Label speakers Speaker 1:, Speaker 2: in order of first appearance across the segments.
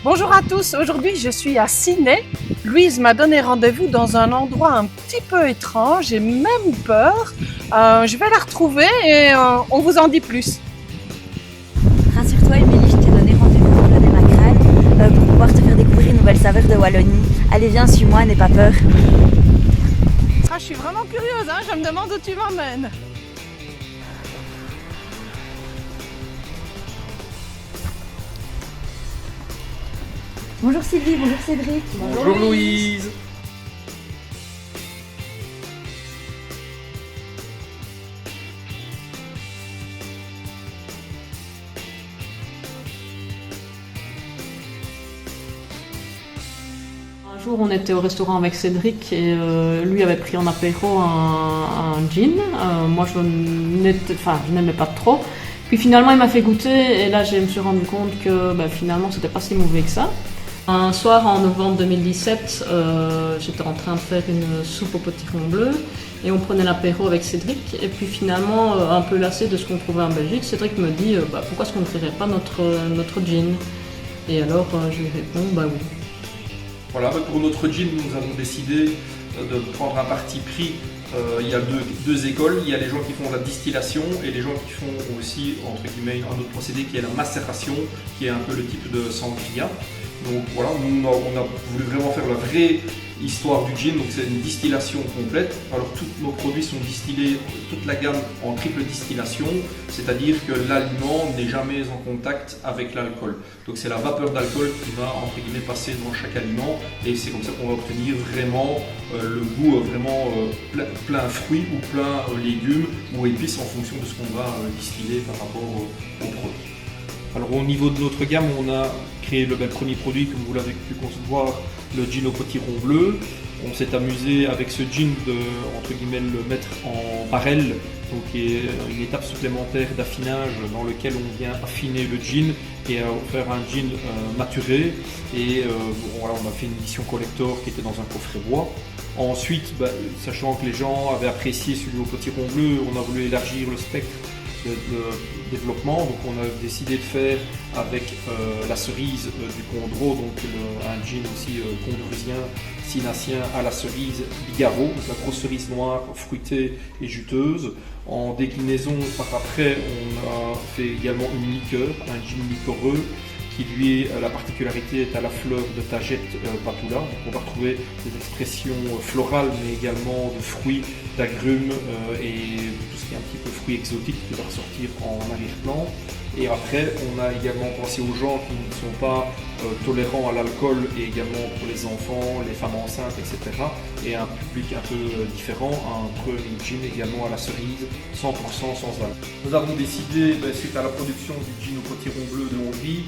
Speaker 1: Bonjour à tous, aujourd'hui je suis à Sydney. Louise m'a donné rendez-vous dans un endroit un petit peu étrange, j'ai même peur. Je vais la retrouver et on vous en dit plus.
Speaker 2: Rassure-toi Émilie, je t'ai donné rendez-vous au Clos des Macrales pour pouvoir te faire découvrir une nouvelle saveur de Wallonie. Allez viens, suis-moi, n'aie pas peur.
Speaker 1: Je suis vraiment curieuse, je me demande où tu m'emmènes.
Speaker 2: Bonjour Sylvie, bonjour Cédric.
Speaker 3: Bonjour Louise.
Speaker 4: Un jour, on était au restaurant avec Cédric et lui avait pris en apéro un gin. Moi, je n'aimais pas trop. Puis finalement, il m'a fait goûter et là, je me suis rendu compte que finalement, c'était pas si mauvais que ça. Un soir en novembre 2017, j'étais en train de faire une soupe au potiron bleu et on prenait l'apéro avec Cédric. Et puis finalement, un peu lassé de ce qu'on trouvait en Belgique, Cédric me dit pourquoi est-ce qu'on ne créerait pas notre gin? Et alors, je lui réponds oui.
Speaker 3: Voilà, pour notre gin, nous avons décidé de prendre un parti pris. Il y a deux écoles, il y a les gens qui font la distillation et les gens qui font aussi, entre guillemets, un autre procédé qui est la macération, qui est un peu le type de sangria. Donc voilà, nous on a voulu vraiment faire la vraie histoire du gin, donc c'est une distillation complète. Alors tous nos produits sont distillés, toute la gamme en triple distillation, c'est-à-dire que l'aliment n'est jamais en contact avec l'alcool. Donc c'est la vapeur d'alcool qui va entre guillemets passer dans chaque aliment et c'est comme ça qu'on va obtenir vraiment le goût vraiment plein fruits ou plein légumes ou épices en fonction de ce qu'on va distiller par rapport au produit. Alors au niveau de notre gamme, on a créé le premier produit, comme vous l'avez pu concevoir, le gin au potiron bleu. On s'est amusé avec ce gin de, entre guillemets, le mettre en barrel, donc qui est une étape supplémentaire d'affinage dans lequel on vient affiner le gin et faire un gin maturé. Et voilà, on a fait une édition collector qui était dans un coffret bois. Ensuite, sachant que les gens avaient apprécié celui au potiron bleu, on a voulu élargir le spectre de développement, donc on a décidé de faire avec la cerise du Condro, donc un gin aussi condorusien, sinassien à la cerise Bigaro, donc la grosse cerise noire fruitée et juteuse. En déclinaison par après, on a fait également une liqueur, un gin liquoreux qui lui la particularité est à la fleur de Tagette Patula. Donc on va retrouver des expressions florales mais également de fruits, d'agrumes et tout ce qui est un petit peu fruits exotiques qui va ressortir en arrière-plan. Et après on a également pensé aux gens qui ne sont pas tolérants à l'alcool et également pour les enfants, les femmes enceintes, etc. Et un public un peu différent, un gin également à la cerise, 100% sans alcool. Nous avons décidé, suite à la production du gin au potiron bleu de Hongrie,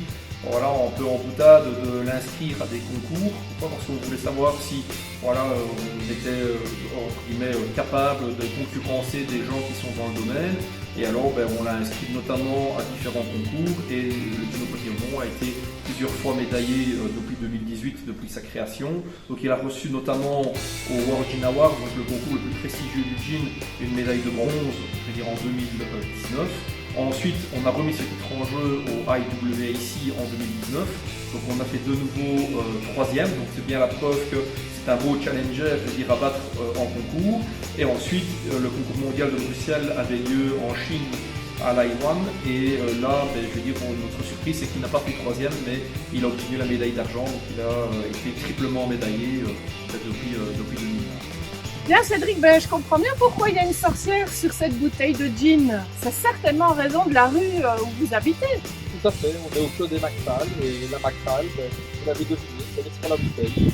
Speaker 3: voilà, un peu en boutade, de l'inscrire à des concours. Pourquoi? Parce qu'on voulait savoir si voilà, on était entre guillemets, capable de concurrencer des gens qui sont dans le domaine. Et alors on l'a inscrit notamment à différents concours et le gin au potiron a été plusieurs fois médaillé depuis 2018, depuis sa création. Donc il a reçu notamment au World Gin Award, donc le concours le plus prestigieux du gin, une médaille de bronze, je veux dire en 2019. Ensuite, on a remis ce titre en jeu au IWAC en 2019. Donc on a fait de nouveau troisième. Donc c'est bien la preuve que c'est un beau challenger, je veux dire, à battre en concours. Et ensuite, le concours mondial de Bruxelles avait lieu en Chine à l'Aïwan. Et là, je veux dire, notre surprise, c'est qu'il n'a pas fait troisième, mais il a obtenu la médaille d'argent. Donc il a été triplement médaillé depuis 2020.
Speaker 1: Bien Cédric, je comprends bien pourquoi il y a une sorcière sur cette bouteille de gin. C'est certainement en raison de la rue où vous habitez.
Speaker 5: Tout à fait, on est au Clos des Macrales et la Macrale, vous l'avez deviné, c'est sur la bouteille.